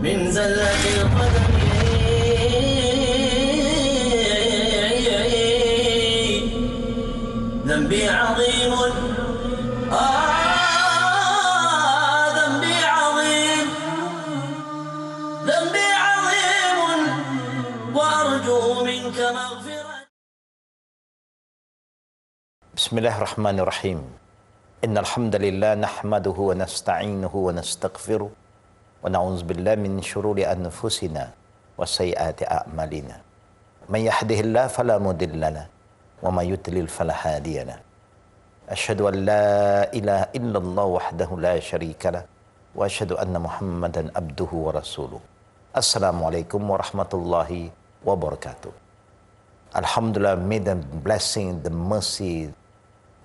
من زلة القدم ذنبي عظيم ذنبي عظيم ذنبي عظيم وأرجو منك مغفرة. بسم الله الرحمن الرحيم. إن الحمد لله نحمده ونستعينه ونستغفره ونعوذ بالله من شرور أنفسنا وسيئات أعمالنا. من يهده الله فلا مضل له ومن يضلل فلا هادي له. أشهد أن لا إله إلا الله وحده لا شريك له وأشهد أن محمدا عبده ورسوله. السلام عليكم ورحمة الله وبركاته. Alhamdulillah, may the blessing, the mercy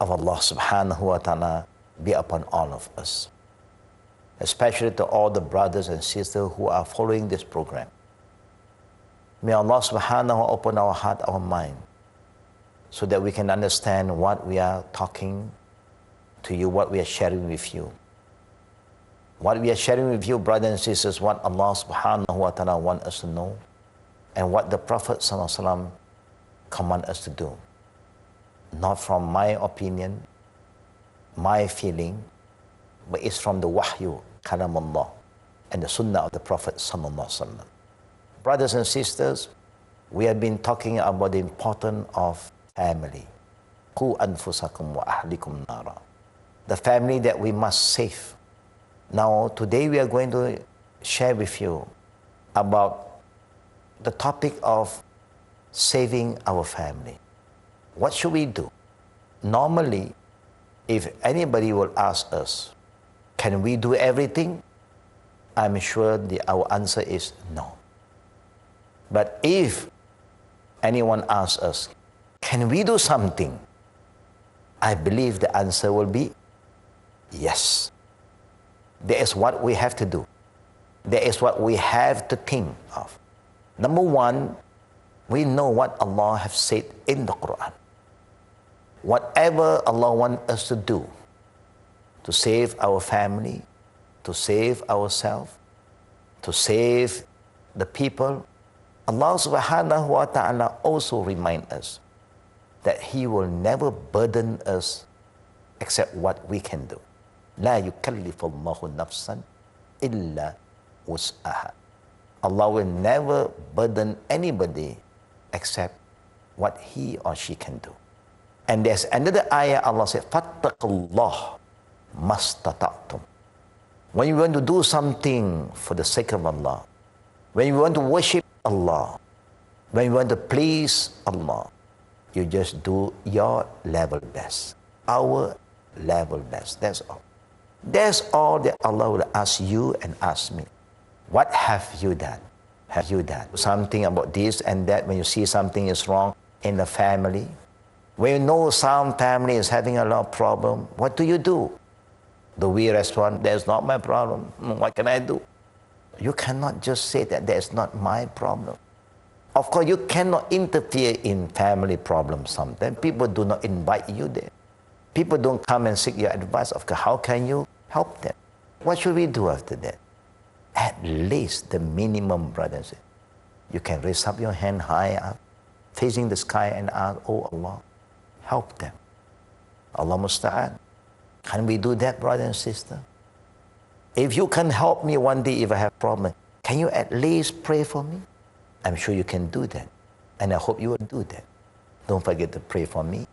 of Allah subhanahu wa ta'ala be upon all of us, especially to all the brothers and sisters who are following this program. May Allah subhanahu wa ta'ala open our heart, our mind, so that we can understand what we are talking to you, what we are sharing with you. What we are sharing with you, brothers and sisters, what Allah subhanahu wa ta'ala wants us to know, and what the Prophet sallallahu alaihi wasallam command us to do. Not from my opinion, my feeling, but it's from the wahyu, kalam Allah, and the sunnah of the Prophet sallallahu alaihi wasallam. Brothers and sisters, we have been talking about the importance of family. Qu anfusakum wa ahlikum nara. The family that we must save. Now, today we are going to share with you about the topic of saving our family. What should we do? Normally, if anybody will ask us, can we do everything? I'm sure our answer is no. But if anyone asks us, can we do something? I believe the answer will be yes. That is what we have to do. That is what we have to think of. Number one, we know what Allah has said in the Quran. Whatever Allah wants us to do to save our family, to save ourselves, to save the people, Allah subhanahu wa ta'ala also reminds us that He will never burden us except what we can do. لا يكلف الله نفسا إلا وسعها. Allah will never burden anybody except what he or she can do. And there's another ayah, Allah said, فَاتَّقُوا اللَّهَ مَسْتَطَعْتُمْ. When you want to do something for the sake of Allah, when you want to worship Allah, when you want to please Allah, you just do your level best, our level best. That's all. That's all that Allah will ask you and ask me. What have you done? Have you done something about this and that? When you see something is wrong in the family, when you know some family is having a lot of problem, what do? Do we respond, that's not my problem, what can I do? You cannot just say that is not my problem. Of course, you cannot interfere in family problems sometimes. People do not invite you there. People don't come and seek your advice. Of course, how can you help them? What should we do after that? At least the minimum, brothers. You can raise up your hand high up, facing the sky and ask, oh Allah, help them. Allah musta'an. Can we do that, brother and sister? If you can help me one day if I have problem, can you at least pray for me? I'm sure you can do that. And I hope you will do that. Don't forget to pray for me.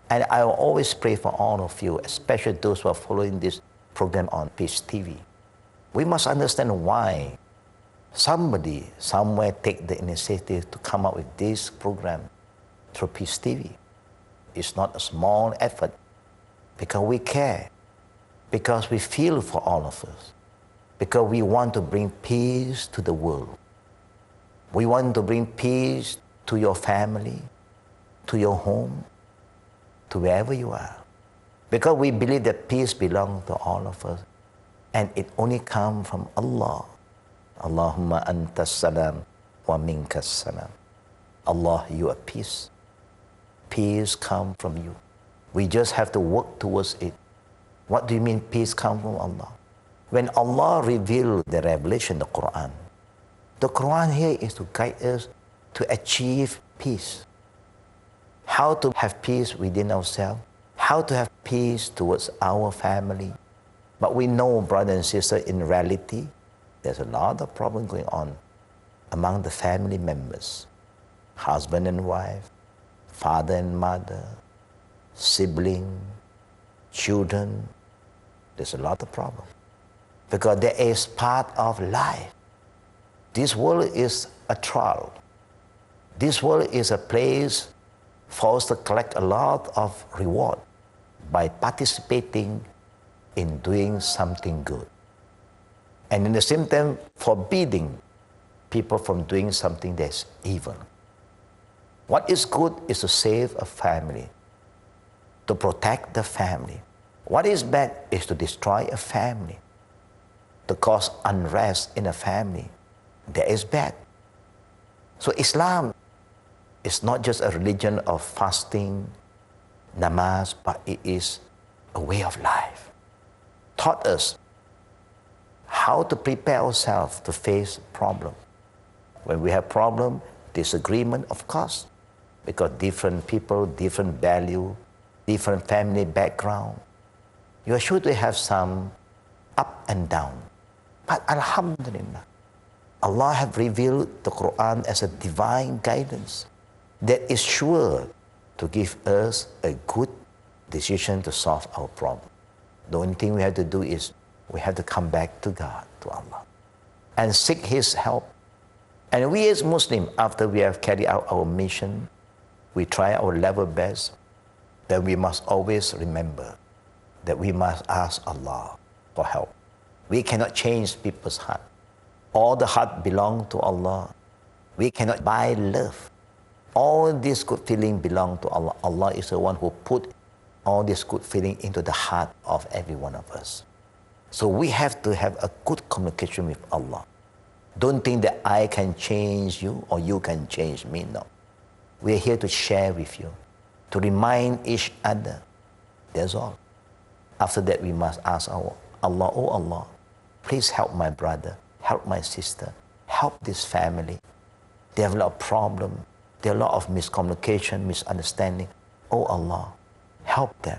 And I will always pray for all of you, especially those who are following this program on Peace TV. We must understand why somebody somewhere take the initiative to come up with this program through Peace TV. It's not a small effort because we care, because we feel for all of us, because we want to bring peace to the world. We want to bring peace to your family, to your home, to wherever you are. Because we believe that peace belongs to all of us. And it only comes from Allah. Allahumma antas salam wa minkas salam. Allah, you are peace. Peace comes from you. We just have to work towards it. What do you mean peace comes from Allah? When Allah revealed the revelation, the Quran here is to guide us to achieve peace. How to have peace within ourselves, how to have peace towards our family. But we know, brothers and sisters, in reality, there's a lot of problem going on among the family members, husband and wife, father and mother, sibling, children. There's a lot of problem because there is part of life. This world is a trial. This world is a place for us to collect a lot of reward by participating in doing something good. And in the same time, forbidding people from doing something that's evil. What is good is to save a family, to protect the family. What is bad is to destroy a family, to cause unrest in a family. That is bad. So Islam is not just a religion of fasting, namaz, but it is a way of life. Taught us how to prepare ourselves to face problem. When we have problem, disagreement, of course, because different people, different value, different family background, you are sure to have some up and down. But alhamdulillah, Allah have revealed the Quran as a divine guidance that is sure to give us a good decision to solve our problem. The only thing we have to do is we have to come back to God, to Allah, and seek His help. And we as Muslims, after we have carried out our mission, we try our level best, then we must always remember that we must ask Allah for help. We cannot change people's heart. All the heart belong to Allah. We cannot buy love. All this good feeling belong to Allah. Allah is the one who put all this good feeling into the heart of every one of us. So we have to have a good communication with Allah. Don't think that I can change you or you can change me. No. We are here to share with you, to remind each other. That's all. After that, we must ask Allah, oh Allah, please help my brother, help my sister, help this family. They have a lot of problems. There are a lot of miscommunication, misunderstanding. Oh Allah, help them,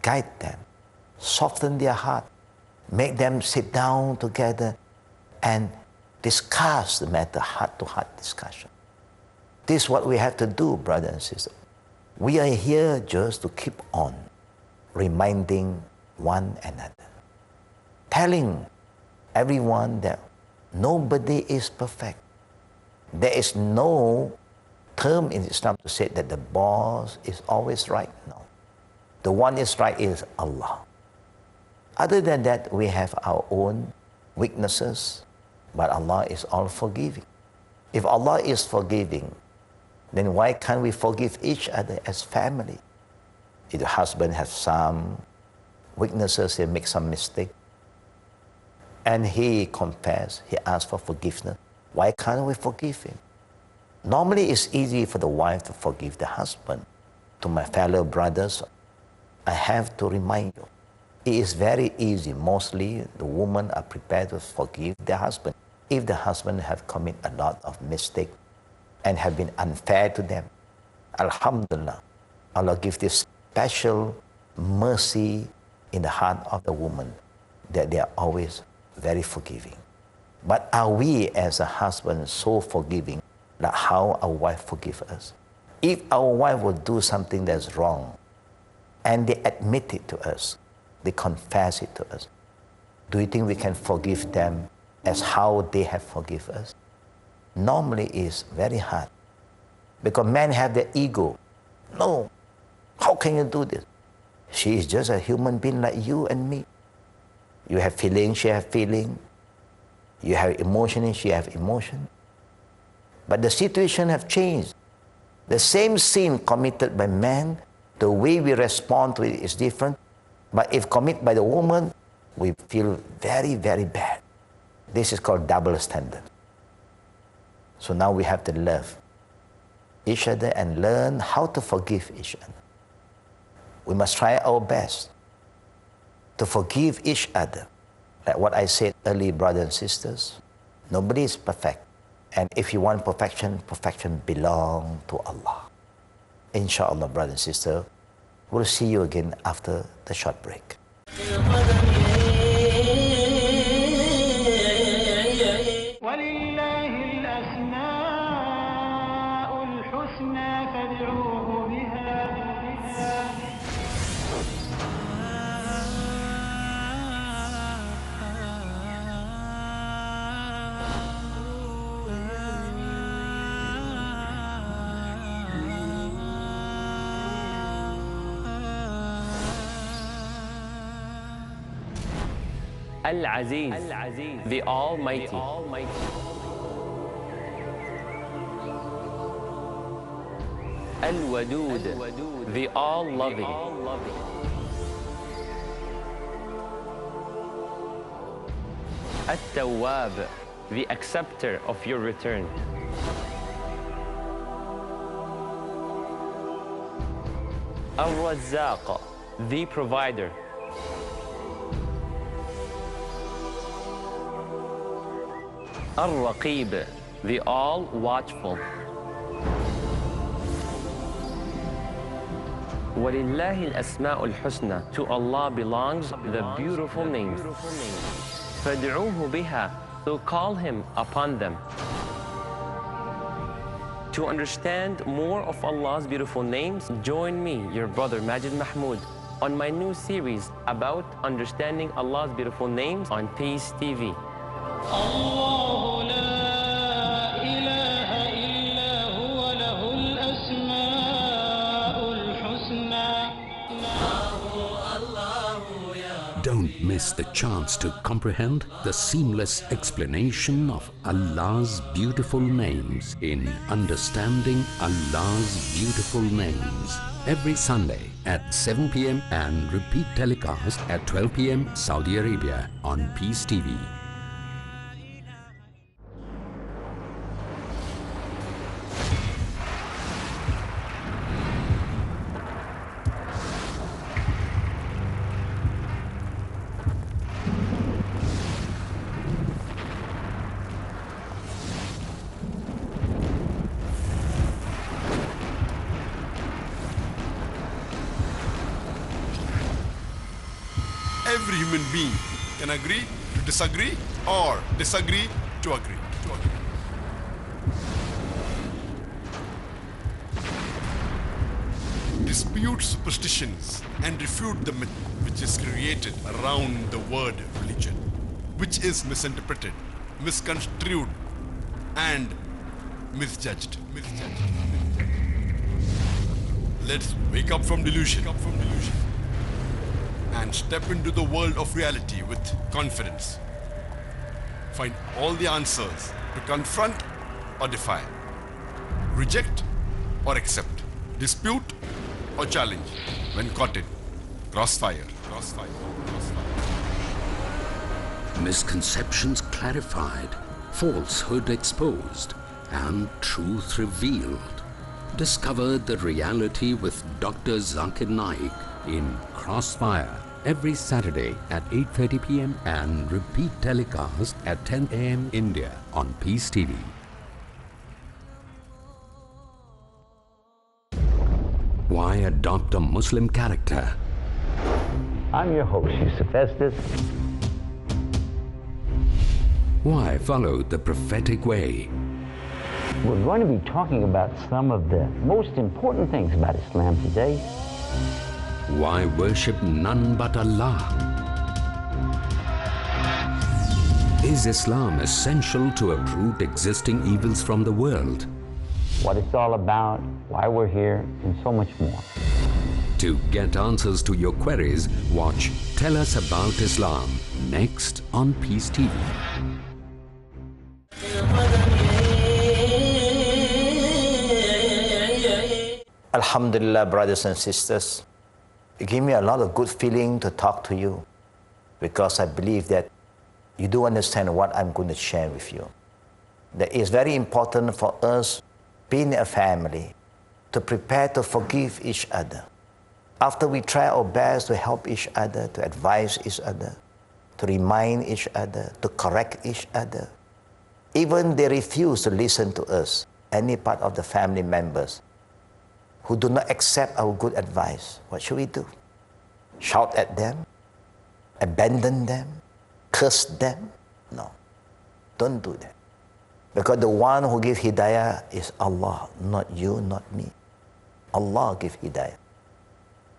guide them, soften their heart, make them sit down together and discuss the matter, heart-to-heart discussion. This is what we have to do, brothers and sisters. We are here just to keep on reminding one another, telling everyone that nobody is perfect. There is no term in Islam to say that the boss is always right. No. The one is right is Allah. Other than that, we have our own weaknesses, but Allah is all forgiving. If Allah is forgiving, then why can't we forgive each other as family? If the husband has some weaknesses, he makes some mistake, and he confess, he asks for forgiveness, why can't we forgive him? Normally, it's easy for the wife to forgive the husband. To my fellow brothers, I have to remind you, it is very easy. Mostly, the women are prepared to forgive their husband if the husband have committed a lot of mistake and have been unfair to them. Alhamdulillah, Allah gives this special mercy in the heart of the woman that they are always very forgiving. But are we as a husband so forgiving like how our wife forgives us? If our wife would do something that's wrong and they admit it to us, they confess it to us, do you think we can forgive them as how they have forgiven us? Normally it's very hard because men have their ego. No, how can you do this? She is just a human being like you and me. You have feeling, she has feeling. You have emotion, she has emotion. But the situation have changed. The same sin committed by man, the way we respond to it is different. But if committed by the woman, we feel very, very bad. This is called double standard. So now we have to love each other and learn how to forgive each other. We must try our best to forgive each other. Like what I said earlier, brothers and sisters, nobody is perfect. And if you want perfection, perfection belongs to Allah. Inshallah, brothers and sisters, we'll see you again after the short break. Al-Aziz, the Almighty. Al-Wadud, the All-Loving. At-Tawwab, the Acceptor of your return. Al-Razzaq, the Provider. Al-Raqib, the All-Watchful. وَلِلَّهِ الْأَسْمَاءُ الْحُسْنَى. To Allah belongs the beautiful names. فَادْعُوهُ بِهَا. So call Him upon them. To understand more of Allah's beautiful names, join me, your brother Majid Mahmood, on my new series about understanding Allah's beautiful names on Peace TV. الله لا إله إلا هو له الأسماء الحسنى. Don't miss the chance to comprehend the seamless explanation of Allah's beautiful names in Understanding Allah's Beautiful Names. Every Sunday at 7 p.m. and repeat telecast at 12 p.m. Saudi Arabia on Peace TV. Every human being can agree to disagree or disagree to agree. Dispute superstitions and refute the myth which is created around the word religion, which is misinterpreted, misconstrued and misjudged. Let's wake up from delusion. And step into the world of reality with confidence. Find all the answers to confront or defy, reject or accept, dispute or challenge when caught in crossfire. Misconceptions clarified, falsehood exposed, and truth revealed. Discover the reality with Dr. Zakir Naik in Crossfire every Saturday at 8:30 p.m. and repeat telecast at 10 a.m. India on Peace TV. Why adopt a Muslim character? I'm your host, Yusuf Estes. Why follow the prophetic way? We're going to be talking about some of the most important things about Islam today. Why worship none but Allah? Is Islam essential to uproot existing evils from the world? What it's all about, why we're here, and so much more. To get answers to your queries, watch Tell Us About Islam next on Peace TV. Alhamdulillah, brothers and sisters, it gave me a lot of good feeling to talk to you because I believe that you do understand what I'm going to share with you. That it's very important for us, being a family, to prepare to forgive each other. After we try our best to help each other, to advise each other, to remind each other, to correct each other. Even they refuse to listen to us, any part of the family members who do not accept our good advice. What should we do? Shout at them? Abandon them? Curse them? No. Don't do that. Because the one who gives hidayah is Allah, not you, not me. Allah gives hidayah.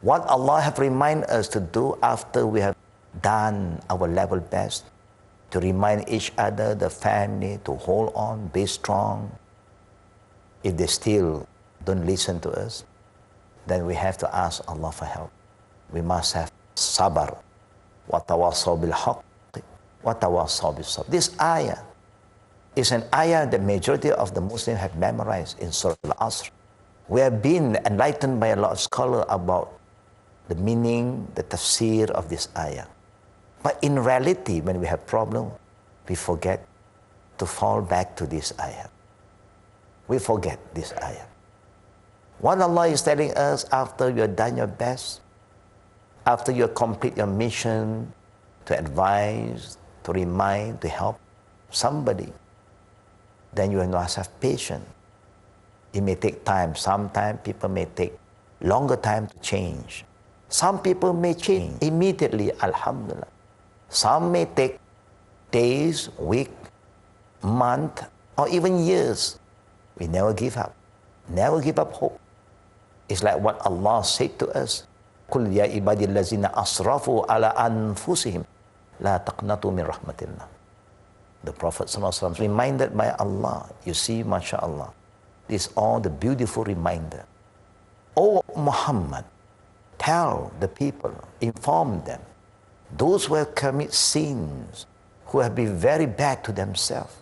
What Allah have reminded us to do after we have done our level best, to remind each other, the family, to hold on, be strong. If they still don't listen to us, then we have to ask Allah for help. We must have sabr. وَتَوَصَّوْا بِالْحَقِّ وَتَوَصَّوْا بِالصَّبْرِ. This ayah is an ayah the majority of the Muslims have memorized in Surah Al-Asr. We have been enlightened by a lot of scholars about the meaning, the tafsir of this ayah. But in reality, when we have problem, we forget to fall back to this ayah. We forget this ayah. What Allah is telling us after you have done your best, after you complete your mission to advise, to remind, to help somebody, then you must have patience. It may take time. Sometimes people may take longer time to change. Some people may change immediately, alhamdulillah. Some may take days, week, month, or even years. We never give up. Never give up hope. It's like what Allah said to us. قُلْ يَا إِبَادِي الَّذِينَ أَسْرَفُوا عَلَىٰ أَنفُسِهِمْ لَا تَقْنَطُوا مِنْ رَحْمَةِ اللَّهِ. The Prophet ﷺ reminded by Allah. You see, mashallah, this is all the beautiful reminder. O Muhammad, tell the people, inform them, those who have committed sins, who have been very bad to themselves,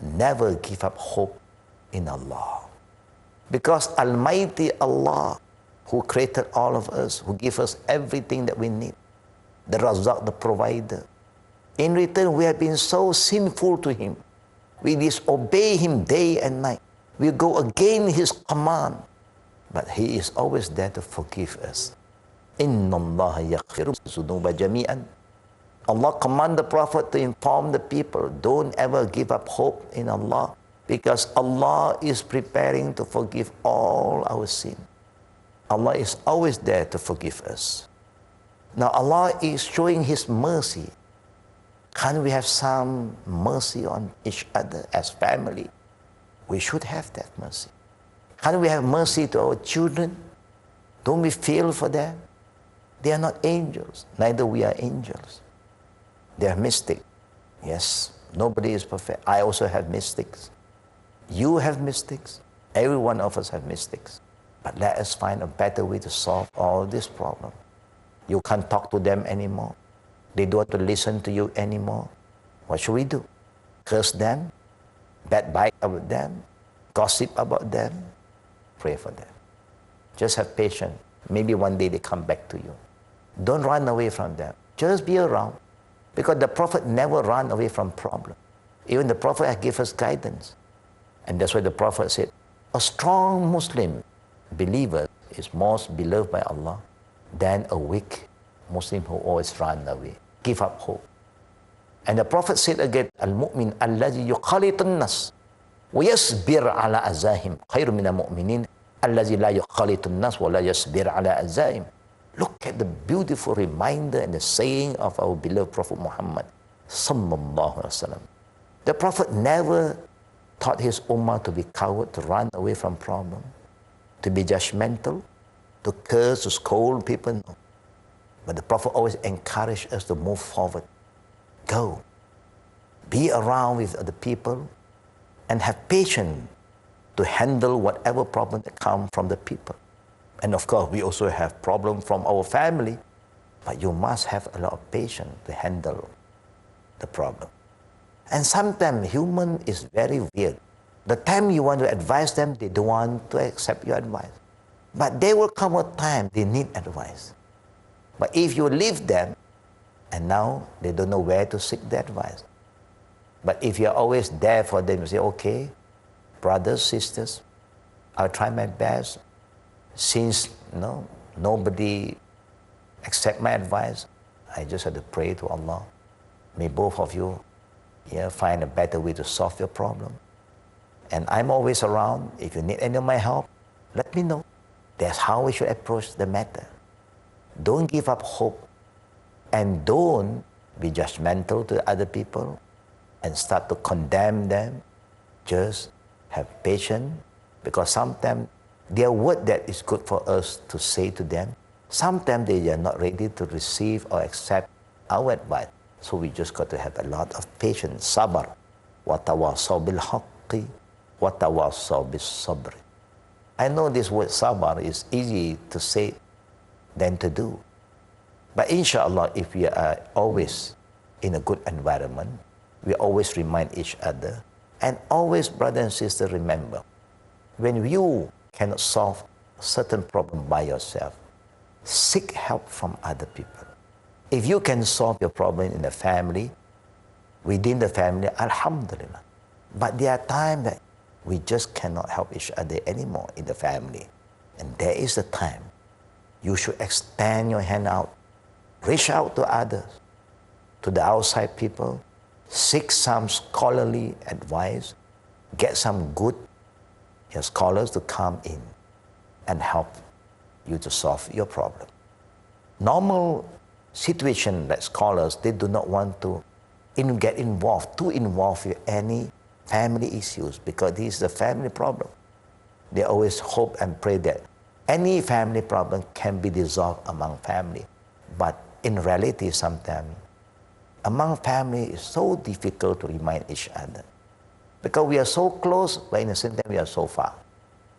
never give up hope in Allah. Because Almighty Allah, who created all of us, who gives us everything that we need, the Razak, the provider, in return we have been so sinful to Him. We disobey Him day and night. We go against His command. But He is always there to forgive us. Inna Allah yaghfiru dhunuba jami'an. Allah command the Prophet to inform the people, don't ever give up hope in Allah, because Allah is preparing to forgive all our sin. Allah is always there to forgive us. Now Allah is showing His mercy. Can't we have some mercy on each other as family? We should have that mercy. Can't we have mercy to our children? Don't we feel for them? They are not angels, neither we are angels. They are mystic. Yes, nobody is perfect. I also have mistakes. You have mistakes. Every one of us have mistakes. But let us find a better way to solve all this problem. You can't talk to them anymore. They don't want to listen to you anymore. What should we do? Curse them? Backbite about them? Gossip about them? Pray for them. Just have patience. Maybe one day they come back to you. Don't run away from them. Just be around. Because the Prophet never ran away from problem. Even the Prophet had given us guidance. And that's why the Prophet said, a strong Muslim believer is most beloved by Allah than a weak Muslim who always run away, give up hope. And the Prophet said again, Al-mu'min alladhi yuqalitun nas wa yasbir ala azahim khairu min al-mu'minin alladhi la yuqalitun nas wa la yasbir ala azahim. Look at the beautiful reminder and the saying of our beloved Prophet Muhammad sallallahu alaihi wasallam. The Prophet never taught his ummah to be coward, to run away from problem, to be judgmental, to curse, to scold people. No. But the Prophet always encouraged us to move forward. Go. Be around with other people and have patience to handle whatever problem that comes from the people. And of course, we also have problems from our family, but you must have a lot of patience to handle the problem. And sometimes human is very weird. The time you want to advise them, they don't want to accept your advice. But there will come a time they need advice. But if you leave them, and now they don't know where to seek the advice. But if you're always there for them, you say, okay, brothers, sisters, I'll try my best. Since nobody accept my advice, I just have to pray to Allah May both of you find a better way to solve your problem. And I'm always around. If you need any of my help, let me know. That's how we should approach the matter. Don't give up hope, and don't be judgmental to other people and start to condemn them. Just have patience, because sometimes there are words that is good for us to say to them. Sometimes they are not ready to receive or accept our advice. So we just got to have a lot of patience. Sabar. وَتَوَاصَوْا بِالْحَقِّ وَتَوَاصَوْا بِالصَّبْرِ. I know this word sabar is easy to say than to do. But inshallah, if we are always in a good environment, we always remind each other. And always, brother and sister, remember, when you cannot solve a certain problem by yourself, seek help from other people. If you can solve your problem in the family, within the family, alhamdulillah. But there are times that we just cannot help each other anymore in the family. And there is a time you should extend your hand out, reach out to others, to the outside people, seek some scholarly advice, get some good scholars to come in and help you to solve your problem. Normal situation that scholars, they do not want to get too involved with any family issues, because this is a family problem. They always hope and pray that any family problem can be dissolved among family. But in reality, sometimes among family it's so difficult to remind each other, because we are so close, but in the same time we are so far.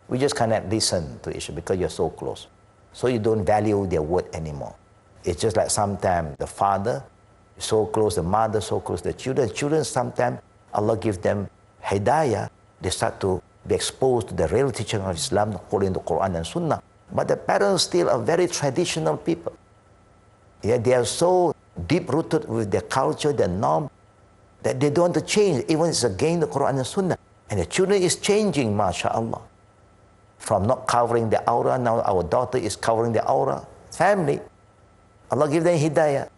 We just cannot listen to each other because you're so close. So you don't value their word anymore. It's just like sometimes the father is so close, the mother so close, the children. Children sometimes Allah gives them hidayah. They start to be exposed to the real teaching of Islam according to Quran and Sunnah. But the parents still are very traditional people. Yeah, they are so deep-rooted with their culture, their norm, that they don't want to change, even it's against the Quran and Sunnah. And the children is changing, mashallah. From not covering the aura, now our daughter is covering the aura. Family, Allah give them hidayah.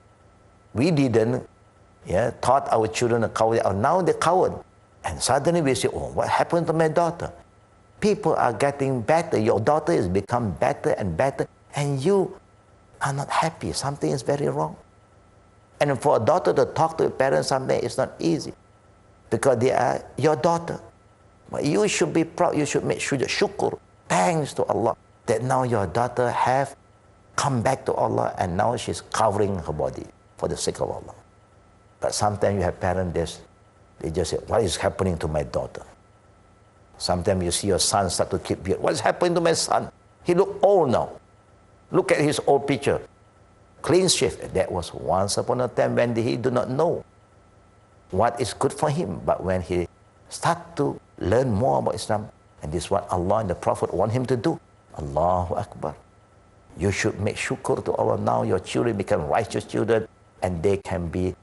We didn't taught our children to cover the aura. Now they're covered. And suddenly we say, oh, what happened to my daughter? People are getting better. Your daughter has become better and better, and you are not happy. Something is very wrong. And for a daughter to talk to her parents someday, it's not easy, because they are your daughter. But you should be proud. You should make sure that shukr, thanks to Allah, that now your daughter have come back to Allah, and now she's covering her body for the sake of Allah. But sometimes you have parents, they just say, what is happening to my daughter? Sometimes you see your son start to keep beard. What is happening to my son? He look old now. Look at his old picture. Clean shave. That was once upon a time when he do not know what is good for him. But when he start to learn more about Islam, and this is what Allah and the Prophet want him to do. Allahu Akbar. You should make shukr to Allah. Now your children become righteous children, and they can be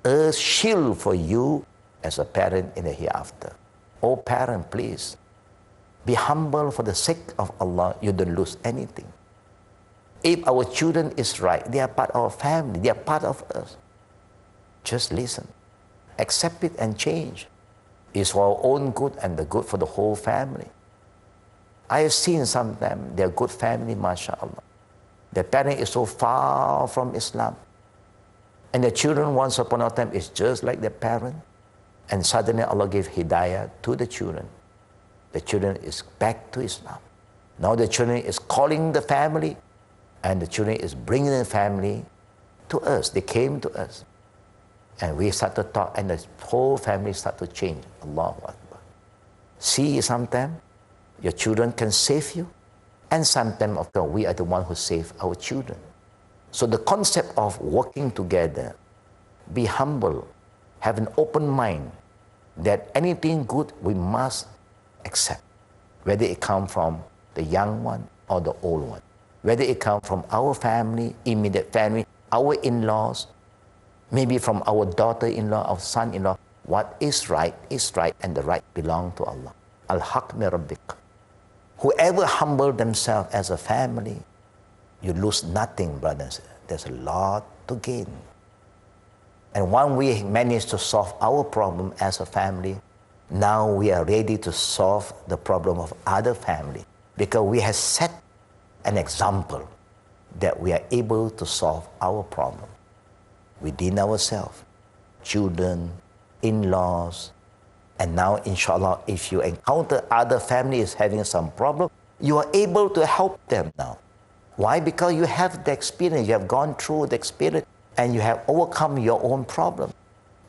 a shield for you as a parent in the hereafter. Oh parent, please, be humble for the sake of Allah. You don't lose anything. If our children is right, they are part of our family, they are part of us. Just listen, accept it and change. It's for our own good and the good for the whole family. I have seen sometimes they're good family, mashallah. The parent is so far from Islam, and the children once upon a time is just like the parent, and suddenly Allah gave hidayah to the children. The children is back to Islam. Now the children is calling the family, and the children is bringing the family to us. They came to us, and we start to talk, and the whole family start to change. Allahu Akbar. See, sometimes your children can save you, and sometimes, of course, we are the one who save our children. So the concept of working together, be humble, have an open mind, that anything good we must accept, whether it comes from the young one or the old one, whether it comes from our family, immediate family, our in-laws, maybe from our daughter-in-law, our son-in-law. What is right, and the right belongs to Allah. Al-haq min rabbik. Whoever humble themselves as a family, you lose nothing, brothers. There's a lot to gain. And when we manage to solve our problem as a family, now we are ready to solve the problem of other family, because we have set an example that we are able to solve our problem within ourselves, children, in-laws. And now, inshallah, if you encounter other families having some problem, you are able to help them now. Why? Because you have the experience, you have gone through the experience, and you have overcome your own problem.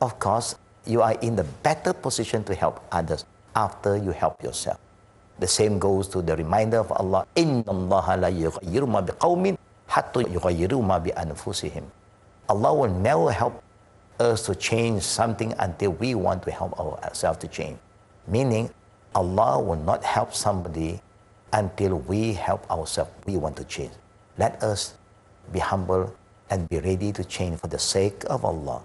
Of course, you are in the better position to help others after you help yourself. The same goes to the reminder of Allah, إِنَّ اللَّهَ لَا يُغَيِّرُ مَا بِقَوْمٍ حَتَّى يُغَيِّرُوا مَا بِأَنفُسِهِمْ. Allah will never help us to change something until we want to help ourselves to change. Meaning, Allah will not help somebody until we help ourselves, we want to change. Let us be humble and be ready to change for the sake of Allah.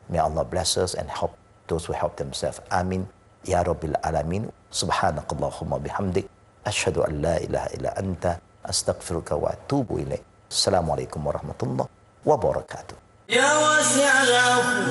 May Allah bless us and help those who help themselves. Amin. Ya Rabbil Alameen. Subhanakallahumma bihamdik. Ashhadu an la ilaha illa anta. Astaghfiruka wa atubu ilayk. Assalamu alaikum warahmatullahi wabarakatuh. يا واسع العفو